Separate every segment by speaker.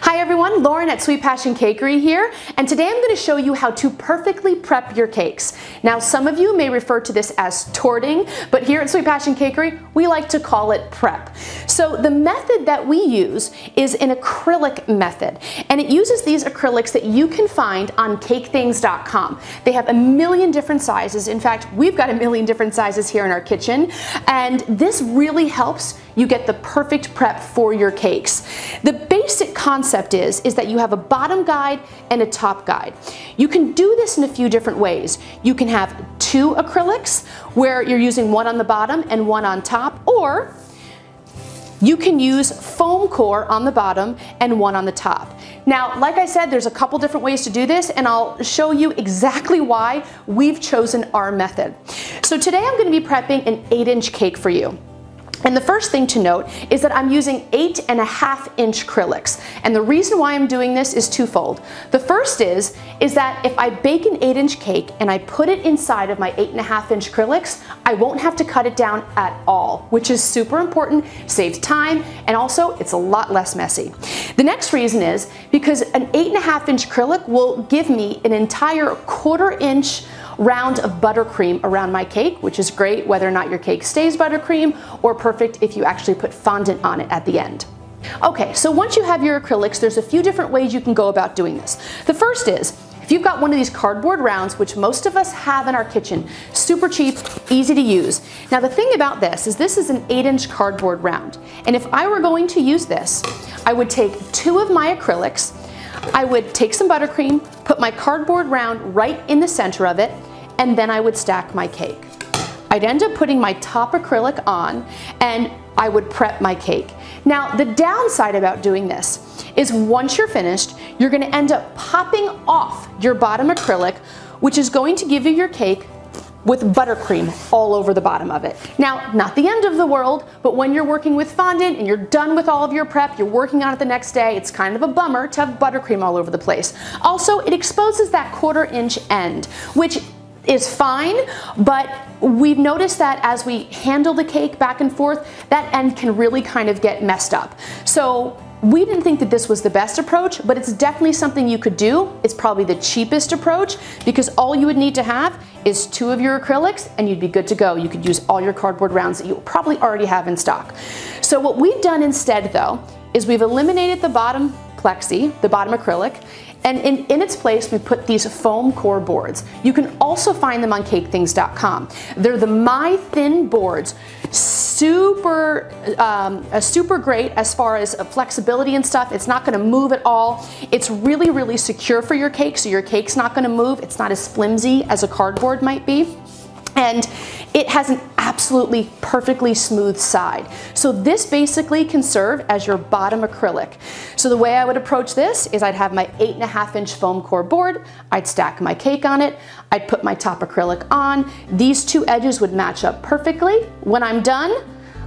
Speaker 1: Hi everyone, Lauren at Sweet Passion Cakery here, and today I'm going to show you how to perfectly prep your cakes. Now some of you may refer to this as torting, but here at Sweet Passion Cakery we like to call it prep. So the method that we use is an acrylic method, and it uses these acrylics that you can find on cakethings.com. They have a million different sizes. In fact, we've got a million different sizes here in our kitchen, and this really helps you get the perfect prep for your cakes. The basic concept is that you have a bottom guide and a top guide. You can do this in a few different ways. You can have two acrylics where you're using one on the bottom and one on top, or you can use foam core on the bottom and one on the top. Now, like I said, there's a couple different ways to do this, and I'll show you exactly why we've chosen our method. So today I'm going to be prepping an 8-inch cake for you. And the first thing to note is that I'm using 8.5-inch acrylics. And the reason why I'm doing this is twofold. The first is that if I bake an 8-inch cake and I put it inside of my 8.5-inch acrylics, I won't have to cut it down at all, which is super important, saves time, and also it's a lot less messy. The next reason is because an 8.5-inch acrylic will give me an entire 1/4-inch round of buttercream around my cake, which is great whether or not your cake stays buttercream, or perfect if you actually put fondant on it at the end. Okay, so once you have your acrylics, there's a few different ways you can go about doing this. The first is, if you've got one of these cardboard rounds, which most of us have in our kitchen, super cheap, easy to use. Now the thing about this is an 8-inch cardboard round, and if I were going to use this, I would take 2 of my acrylics, I would take some buttercream, put my cardboard round right in the center of it, and then I would stack my cake. I'd end up putting my top acrylic on, and I would prep my cake. Now, the downside about doing this is once you're finished, you're going to end up popping off your bottom acrylic, which is going to give you your cake with buttercream all over the bottom of it. Now, not the end of the world, but when you're working with fondant and you're done with all of your prep, you're working on it the next day, it's kind of a bummer to have buttercream all over the place. Also, it exposes that 1/4-inch end, which is fine, but we've noticed that as we handle the cake back and forth, that end can really kind of get messed up. So we didn't think that this was the best approach, but it's definitely something you could do. It's probably the cheapest approach because all you would need to have is 2 of your acrylics and you'd be good to go. You could use all your cardboard rounds that you probably already have in stock. So what we've done instead though, is we've eliminated the bottom plexi, the bottom acrylic, and in its place we put these foam core boards. You can also find them on cakethings.com. They're the My Thin boards. Super great as far as flexibility and stuff. It's not going to move at all. It's really, really secure for your cake, so your cake's not going to move. It's not as flimsy as a cardboard might be. And it has an absolutely perfectly smooth side. So this basically can serve as your bottom acrylic. So the way I would approach this is I'd have my 8.5-inch foam core board, I'd stack my cake on it, I'd put my top acrylic on, these 2 edges would match up perfectly. When I'm done,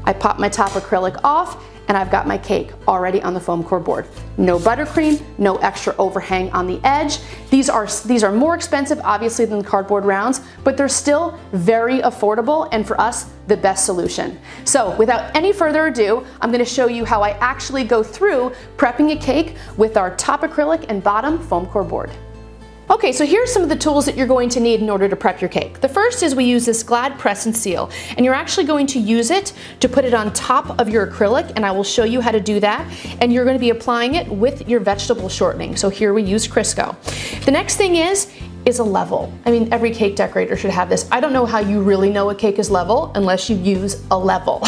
Speaker 1: I pop my top acrylic off, and I've got my cake already on the foam core board. No buttercream, no extra overhang on the edge. These are more expensive obviously than the cardboard rounds, but they're still very affordable and for us, the best solution. So without any further ado, I'm gonna show you how I actually go through prepping a cake with our top acrylic and bottom foam core board. Okay, so here's some of the tools that you're going to need in order to prep your cake. The first is we use this Glad Press and Seal, and you're actually going to use it to put it on top of your acrylic, and I will show you how to do that. And you're going to be applying it with your vegetable shortening. So here we use Crisco. The next thing is a level. I mean, every cake decorator should have this. I don't know how you really know a cake is level unless you use a level.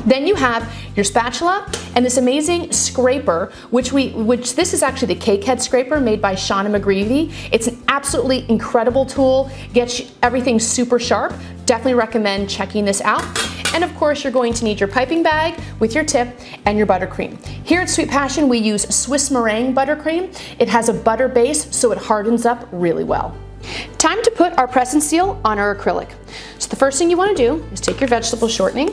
Speaker 1: Then you have your spatula and this amazing scraper, which this is actually the cake head scraper made by Shauna McGreevy. It's an absolutely incredible tool, gets everything super sharp. Definitely recommend checking this out. And of course, you're going to need your piping bag with your tip and your buttercream. Here at Sweet Passion, we use Swiss meringue buttercream. It has a butter base, so it hardens up really well. Time to put our press and seal on our acrylic. So the first thing you want to do is take your vegetable shortening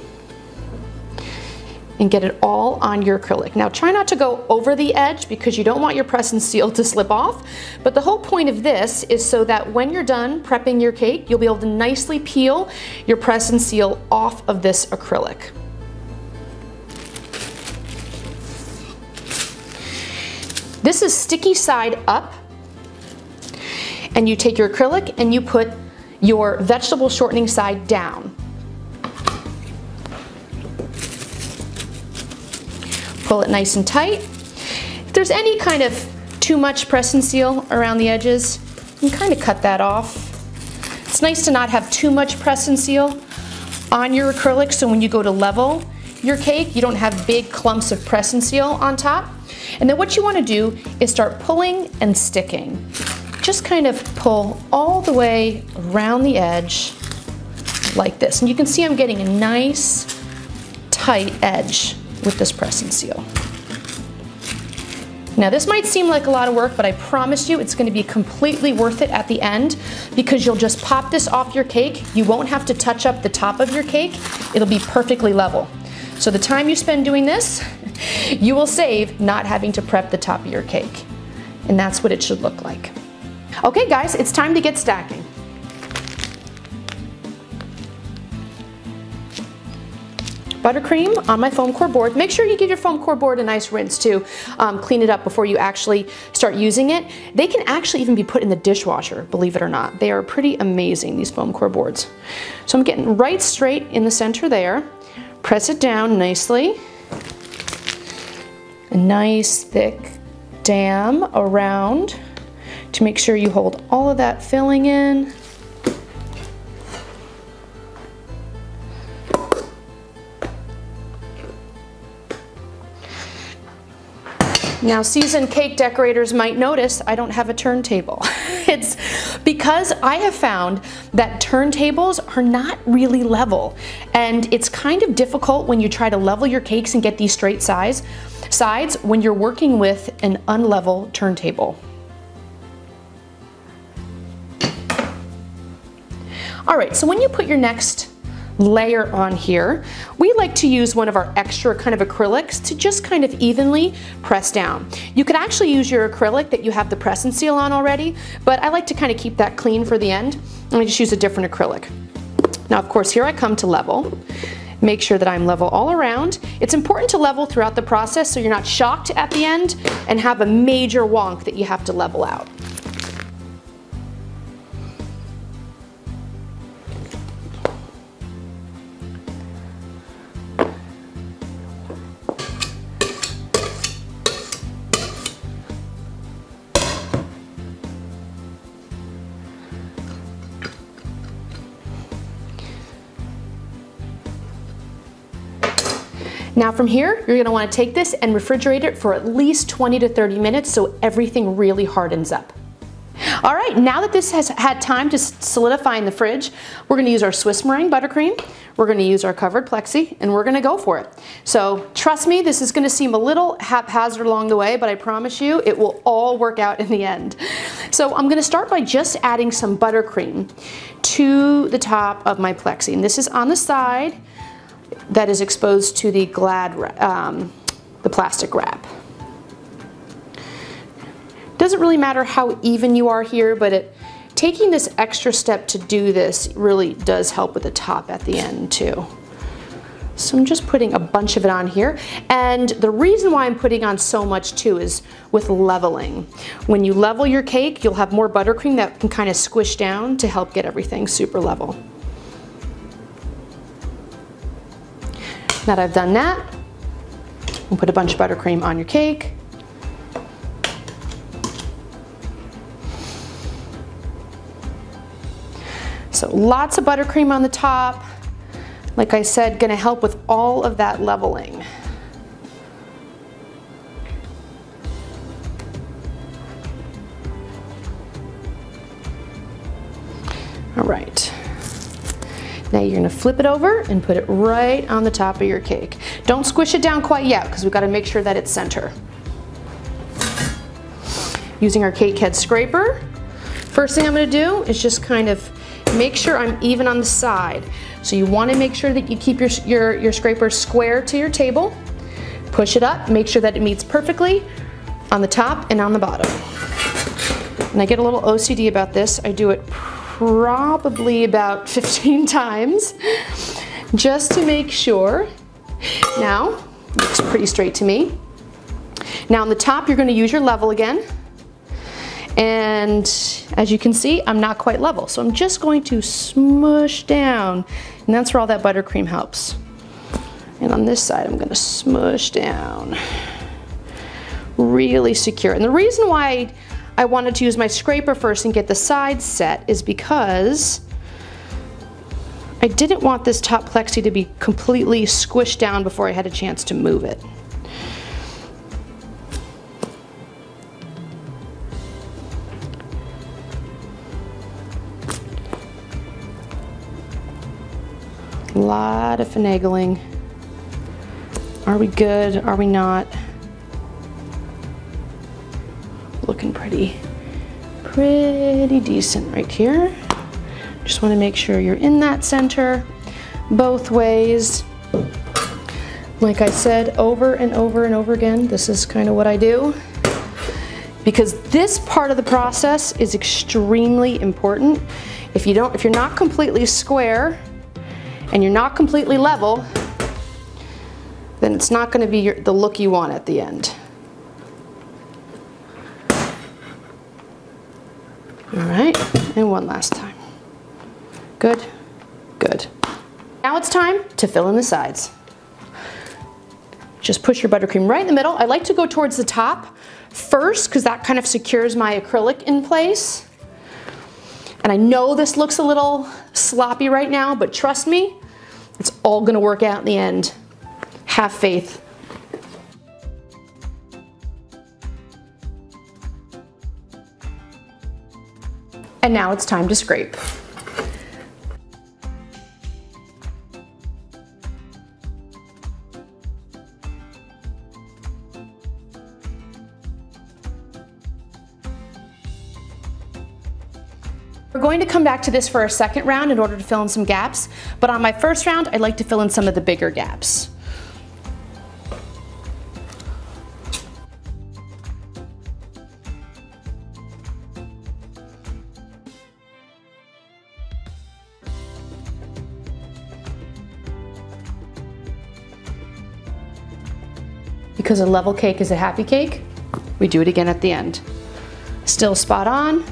Speaker 1: and get it all on your acrylic. Now try not to go over the edge because you don't want your press and seal to slip off, but the whole point of this is so that when you're done prepping your cake, you'll be able to nicely peel your press and seal off of this acrylic. This is sticky side up, and you take your acrylic and you put your vegetable shortening side down. Pull it nice and tight. If there's any kind of too much press and seal around the edges, you can kind of cut that off. It's nice to not have too much press and seal on your acrylic, so when you go to level your cake, you don't have big clumps of press and seal on top. And then what you want to do is start pulling and sticking. Just kind of pull all the way around the edge like this. And you can see I'm getting a nice tight edge with this press and seal. Now this might seem like a lot of work, but I promise you it's going to be completely worth it at the end, because you'll just pop this off your cake. You won't have to touch up the top of your cake. It'll be perfectly level. So the time you spend doing this, you will save not having to prep the top of your cake. And that's what it should look like. Okay guys, it's time to get stacking. Buttercream on my foam core board. Make sure you give your foam core board a nice rinse too. Clean it up before you actually start using it. They can actually even be put in the dishwasher, believe it or not. They are pretty amazing, these foam core boards. So I'm getting right straight in the center there. Press it down nicely. A nice thick dam around to make sure you hold all of that filling in. Now seasoned cake decorators might notice I don't have a turntable. It's because I have found that turntables are not really level, and it's kind of difficult when you try to level your cakes and get these straight sides when you're working with an unlevel turntable. All right, so when you put your next layer on here, we like to use one of our extra kind of acrylics to just kind of evenly press down. You could actually use your acrylic that you have the press and seal on already, but I like to kind of keep that clean for the end, and I just use a different acrylic. Now of course here I come to level. Make sure that I'm level all around. It's important to level throughout the process so you're not shocked at the end and have a major wonk that you have to level out. Now from here, you're gonna wanna take this and refrigerate it for at least 20 to 30 minutes so everything really hardens up. All right, now that this has had time to solidify in the fridge, we're gonna use our Swiss meringue buttercream, we're gonna use our covered plexi, and we're gonna go for it. So trust me, this is gonna seem a little haphazard along the way, but I promise you it will all work out in the end. So I'm gonna start by just adding some buttercream to the top of my plexi, and this is on the side that is exposed to the the plastic wrap. Doesn't really matter how even you are here, but taking this extra step to do this really does help with the top at the end too. So I'm just putting a bunch of it on here, and the reason why I'm putting on so much too is with leveling. When you level your cake, you'll have more buttercream that can kind of squish down to help get everything super level. Now that I've done that, we'll put a bunch of buttercream on your cake. So lots of buttercream on the top. Like I said, gonna help with all of that leveling. All right. Now you're gonna flip it over and put it right on the top of your cake. Don't squish it down quite yet because we've got to make sure that it's center. Using our cake head scraper, first thing I'm gonna do is just kind of make sure I'm even on the side. So you wanna make sure that you keep your scraper square to your table. Push it up, make sure that it meets perfectly on the top and on the bottom. And I get a little OCD about this. I do it probably about 15 times just to make sure. Now, looks pretty straight to me. Now on the top, you're going to use your level again. And as you can see, I'm not quite level. So I'm just going to smush down. And that's where all that buttercream helps. And on this side, I'm going to smush down. Really secure. And the reason why I wanted to use my scraper first and get the sides set is because I didn't want this top plexi to be completely squished down before I had a chance to move it. A lot of finagling. Are we good? Are we not? Looking pretty decent right here. Just want to make sure you're in that center both ways. Like I said, over and over and over again, this is kind of what I do. Because this part of the process is extremely important. If you're not completely square and you're not completely level, then it's not going to be the look you want at the end. All right, and one last time. Good, good. Now it's time to fill in the sides. Just push your buttercream right in the middle. I like to go towards the top first because that kind of secures my acrylic in place. And I know this looks a little sloppy right now, but trust me, it's all gonna work out in the end. Have faith. And now it's time to scrape. We're going to come back to this for our second round in order to fill in some gaps, but on my first round, I'd like to fill in some of the bigger gaps. Because a level cake is a happy cake, we do it again at the end. Still spot on.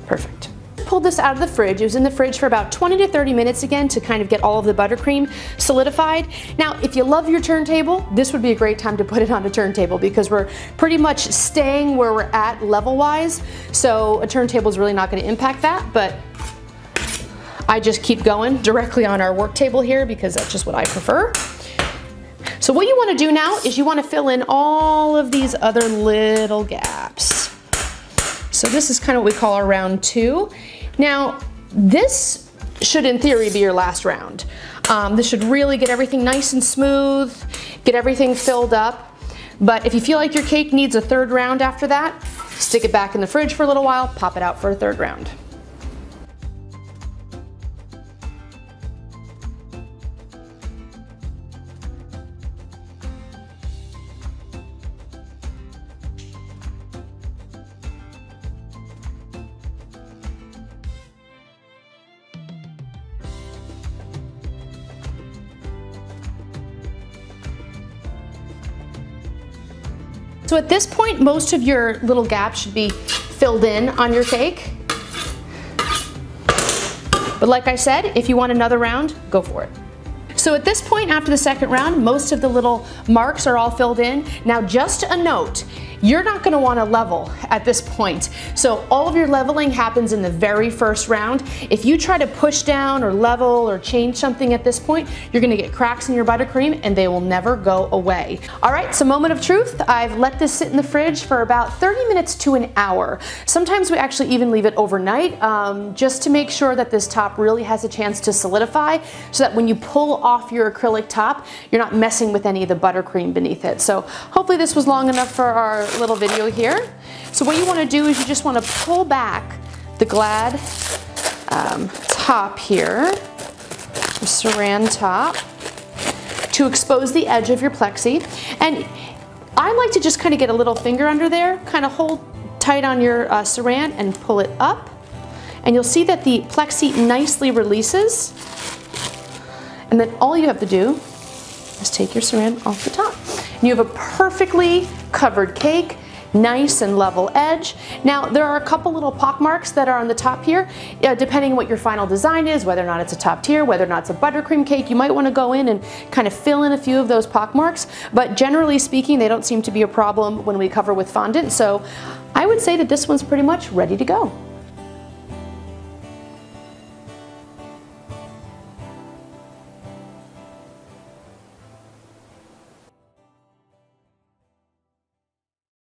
Speaker 1: Perfect. Pulled this out of the fridge. It was in the fridge for about 20 to 30 minutes again to kind of get all of the buttercream solidified. Now, if you love your turntable, this would be a great time to put it on a turntable because we're pretty much staying where we're at level-wise. So a turntable is really not going to impact that, but I just keep going directly on our work table here because that's just what I prefer. So what you want to do now is you want to fill in all of these other little gaps. So this is kind of what we call our round 2. Now this should in theory be your last round. This should really get everything nice and smooth, get everything filled up. But if you feel like your cake needs a third round after that, stick it back in the fridge for a little while, pop it out for a third round. So at this point, most of your little gaps should be filled in on your cake. But like I said, if you want another round, go for it. So at this point, after the second round, most of the little marks are all filled in. Now just a note, you're not going to want to level at this point. So all of your leveling happens in the very first round. If you try to push down or level or change something at this point, you're going to get cracks in your buttercream and they will never go away. All right, so moment of truth. I've let this sit in the fridge for about 30 minutes to an hour. Sometimes we actually even leave it overnight just to make sure that this top really has a chance to solidify so that when you pull off your acrylic top, you're not messing with any of the buttercream beneath it. So hopefully this was long enough for our little video here. So what you want to do is you just want to pull back the Glad top here, the saran top, to expose the edge of your plexi. And I like to just kind of get a little finger under there, kind of hold tight on your saran and pull it up. And you'll see that the plexi nicely releases. And then all you have to do is take your saran off the top. and you have a perfectly covered cake, nice and level edge. Now there are a couple little pock marks that are on the top here. Depending on what your final design is, whether or not it's a top tier, whether or not it's a buttercream cake, you might want to go in and kind of fill in a few of those pock marks, but generally speaking they don't seem to be a problem when we cover with fondant, so I would say that this one's pretty much ready to go.